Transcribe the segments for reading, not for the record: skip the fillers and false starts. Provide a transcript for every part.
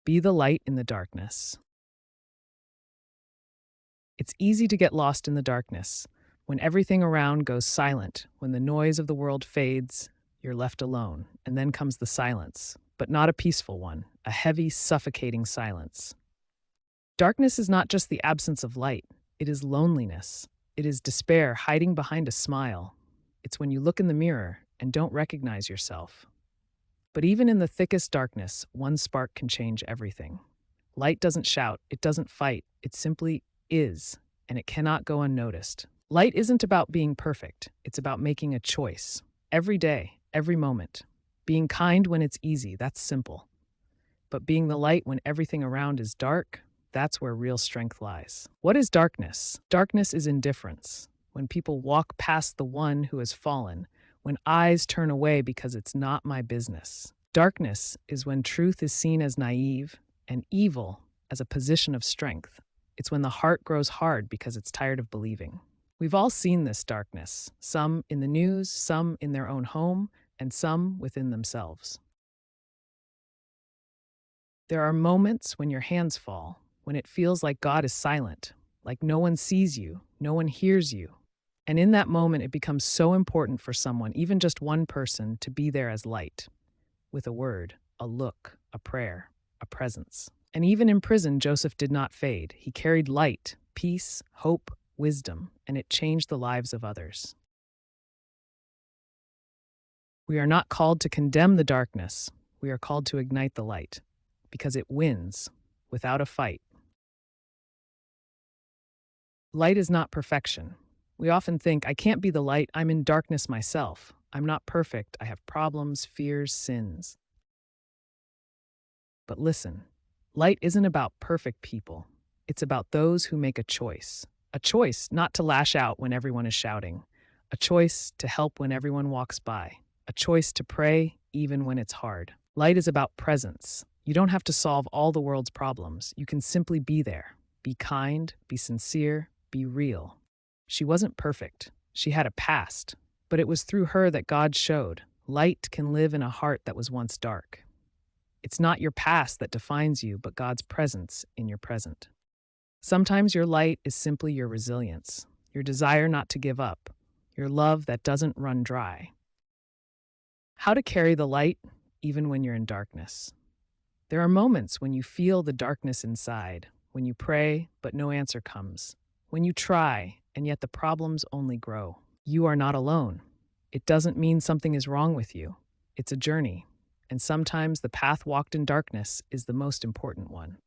Be the light in the darkness. It's easy to get lost in the darkness. When everything around goes silent, when the noise of the world fades, you're left alone, and then comes the silence, but not a peaceful one, a heavy, suffocating silence. Darkness is not just the absence of light, it is loneliness. It is despair hiding behind a smile. It's when you look in the mirror and don't recognize yourself. But even in the thickest darkness, one spark can change everything. Light doesn't shout, it doesn't fight, it simply is, and it cannot go unnoticed. Light isn't about being perfect, it's about making a choice. Every day, every moment. Being kind when it's easy, that's simple. But being the light when everything around is dark, that's where real strength lies. What is darkness? Darkness is indifference. When people walk past the one who has fallen, when eyes turn away because it's not my business. Darkness is when truth is seen as naive and evil as a position of strength. It's when the heart grows hard because it's tired of believing. We've all seen this darkness, some in the news, some in their own home, and some within themselves. There are moments when your hands fall, when it feels like God is silent, like no one sees you, no one hears you. And in that moment, it becomes so important for someone, even just one person, to be there as light, with a word, a look, a prayer, a presence. And even in prison, Joseph did not fade. He carried light, peace, hope, wisdom, and it changed the lives of others. We are not called to condemn the darkness. We are called to ignite the light, because it wins without a fight. Light is not perfection. We often think, I can't be the light, I'm in darkness myself. I'm not perfect, I have problems, fears, sins. But listen, light isn't about perfect people. It's about those who make a choice. A choice not to lash out when everyone is shouting. A choice to help when everyone walks by. A choice to pray even when it's hard. Light is about presence. You don't have to solve all the world's problems. You can simply be there. Be kind, be sincere, be real. She wasn't perfect. She had a past. But it was through her that God showed light can live in a heart that was once dark. It's not your past that defines you, but God's presence in your present. Sometimes your light is simply your resilience, your desire not to give up, your love that doesn't run dry. How to carry the light even when you're in darkness. There are moments when you feel the darkness inside, when you pray but no answer comes, when you try and yet the problems only grow. You are not alone. It doesn't mean something is wrong with you. It's a journey, and sometimes the path walked in darkness is the most important one.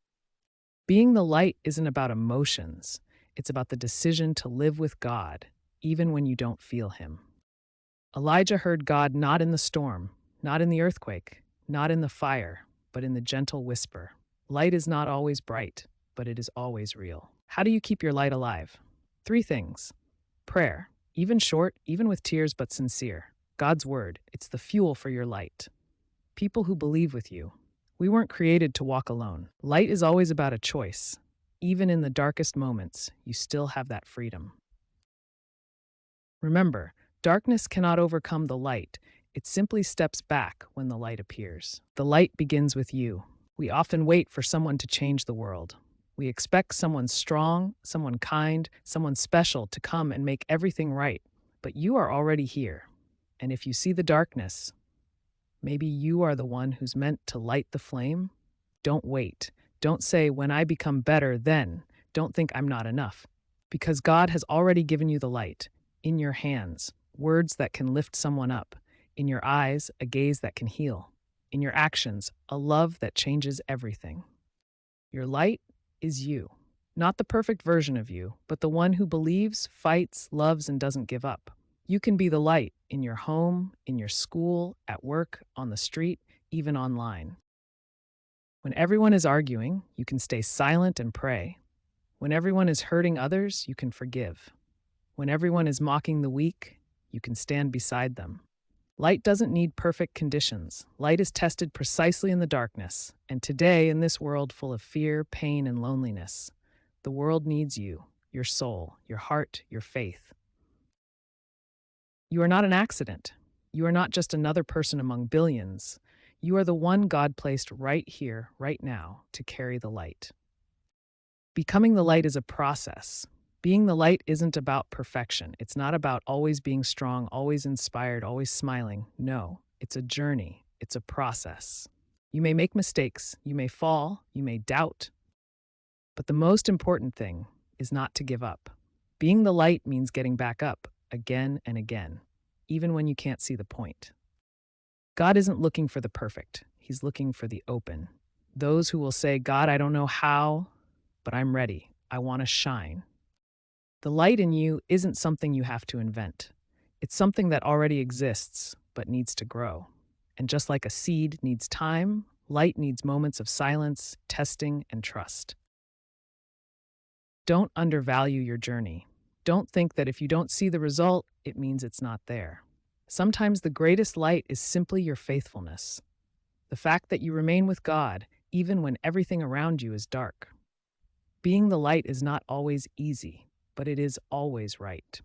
Being the light isn't about emotions. It's about the decision to live with God, even when you don't feel Him. Elijah heard God not in the storm, not in the earthquake, not in the fire, but in the gentle whisper. Light is not always bright, but it is always real. How do you keep your light alive? 3 things. Prayer, even short, even with tears but sincere. God's word, it's the fuel for your light. People who believe with you. We weren't created to walk alone. Light is always about a choice. Even in the darkest moments, you still have that freedom. Remember, darkness cannot overcome the light. It simply steps back when the light appears. The light begins with you. We often wait for someone to change the world. We expect someone strong, someone kind, someone special to come and make everything right. But you are already here. And if you see the darkness, maybe you are the one who's meant to light the flame. Don't wait. Don't say, when I become better, then. Don't think I'm not enough. Because God has already given you the light. In your hands, words that can lift someone up. In your eyes, a gaze that can heal. In your actions, a love that changes everything. Your light is you. Not the perfect version of you, but the one who believes, fights, loves, and doesn't give up. You can be the light in your home, in your school, at work, on the street, even online. When everyone is arguing, you can stay silent and pray. When everyone is hurting others, you can forgive. When everyone is mocking the weak, you can stand beside them. Light doesn't need perfect conditions. Light is tested precisely in the darkness. And today, in this world full of fear, pain, and loneliness, the world needs you, your soul, your heart, your faith. You are not an accident. You are not just another person among billions. You are the one God placed right here, right now, to carry the light. Becoming the light is a process. Being the light isn't about perfection. It's not about always being strong, always inspired, always smiling. No, it's a journey. It's a process. You may make mistakes, you may fall, you may doubt, but the most important thing is not to give up. Being the light means getting back up again and again, even when you can't see the point. God isn't looking for the perfect. He's looking for the open. Those who will say, God, I don't know how, but I'm ready. I want to shine. The light in you isn't something you have to invent. It's something that already exists, but needs to grow. And just like a seed needs time, light needs moments of silence, testing, and trust. Don't undervalue your journey. Don't think that if you don't see the result, it means it's not there. Sometimes the greatest light is simply your faithfulness. The fact that you remain with God, even when everything around you is dark. Being the light is not always easy, but it is always right.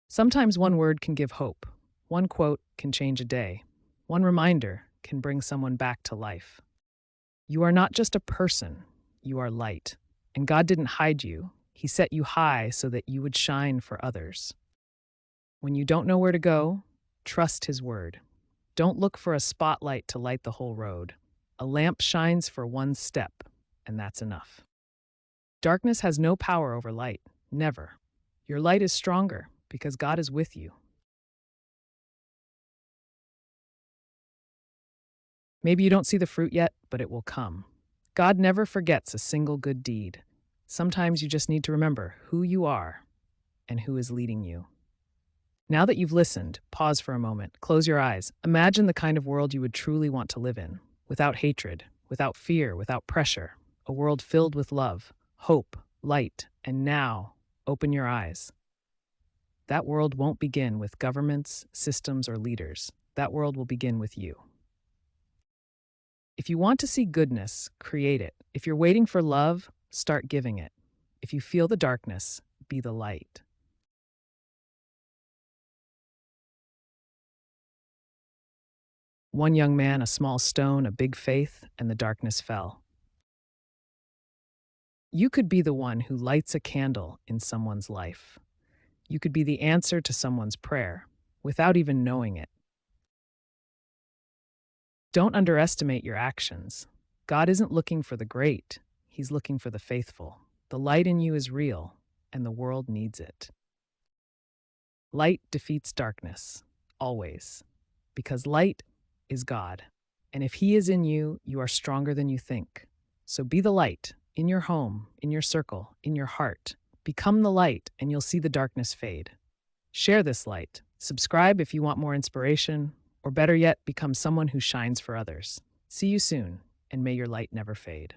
Sometimes one word can give hope. One quote can change a day. One reminder can bring someone back to life. You are not just a person, you are light. And God didn't hide you. He set you high so that you would shine for others. When you don't know where to go, trust His word. Don't look for a spotlight to light the whole road. A lamp shines for one step, and that's enough. Darkness has no power over light, never. Your light is stronger because God is with you. Maybe you don't see the fruit yet, but it will come. God never forgets a single good deed. Sometimes you just need to remember who you are and who is leading you. Now that you've listened, pause for a moment, close your eyes. Imagine the kind of world you would truly want to live in, without hatred, without fear, without pressure. A world filled with love, hope, light, and now, open your eyes. That world won't begin with governments, systems, or leaders. That world will begin with you. If you want to see goodness, create it. If you're waiting for love, start giving it. If you feel the darkness, be the light. One young man, a small stone, a big faith, and the darkness fell. You could be the one who lights a candle in someone's life. You could be the answer to someone's prayer, without even knowing it. Don't underestimate your actions. God isn't looking for the great, He's looking for the faithful. The light in you is real, and the world needs it. Light defeats darkness, always, because light is God. And if He is in you, you are stronger than you think. So be the light in your home, in your circle, in your heart. Become the light, and you'll see the darkness fade. Share this light. Subscribe if you want more inspiration, or better yet, become someone who shines for others. See you soon, and may your light never fade.